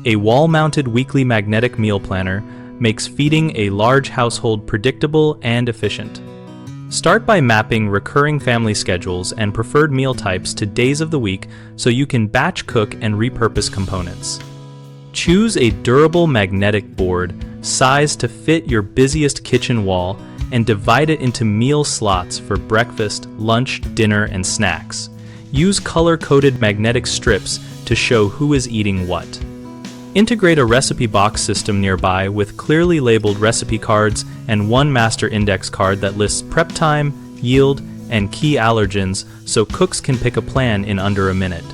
A wall-mounted weekly magnetic meal planner makes feeding a large household predictable and efficient. Start by mapping recurring family schedules and preferred meal types to days of the week so you can batch cook and repurpose components. Choose a durable magnetic board sized to fit your busiest kitchen wall and divide it into meal slots for breakfast, lunch, dinner, and snacks. Use color-coded magnetic strips to show who is eating what. Integrate a recipe box system nearby with clearly labeled recipe cards and one master index card that lists prep time, yield, and key allergens so cooks can pick a plan in under a minute.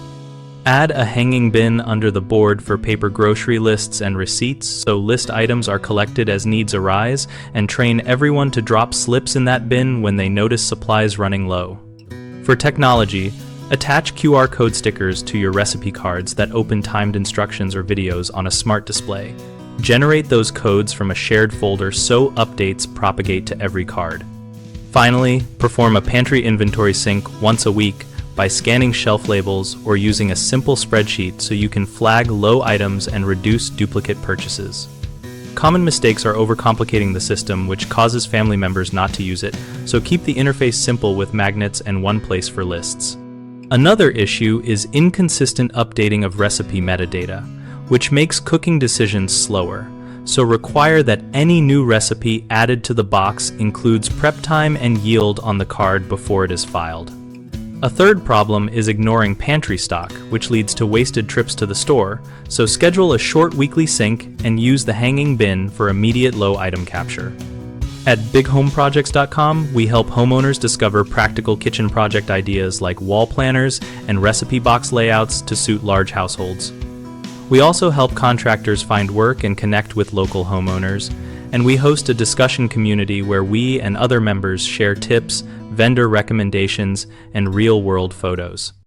Add a hanging bin under the board for paper grocery lists and receipts so list items are collected as needs arise, and train everyone to drop slips in that bin when they notice supplies running low. For technology, attach QR code stickers to your recipe cards that open timed instructions or videos on a smart display. Generate those codes from a shared folder so updates propagate to every card. Finally, perform a pantry inventory sync once a week by scanning shelf labels or using a simple spreadsheet so you can flag low items and reduce duplicate purchases. Common mistakes are overcomplicating the system, which causes family members not to use it, so keep the interface simple with magnets and one place for lists. Another issue is inconsistent updating of recipe metadata, which makes cooking decisions slower, so require that any new recipe added to the box includes prep time and yield on the card before it is filed. A third problem is ignoring pantry stock, which leads to wasted trips to the store, so schedule a short weekly sync and use the hanging bin for immediate low item capture. At bighomeprojects.com, we help homeowners discover practical kitchen project ideas like wall planners and recipe box layouts to suit large households. We also help contractors find work and connect with local homeowners, and we host a discussion community where we and other members share tips, vendor recommendations, and real-world photos.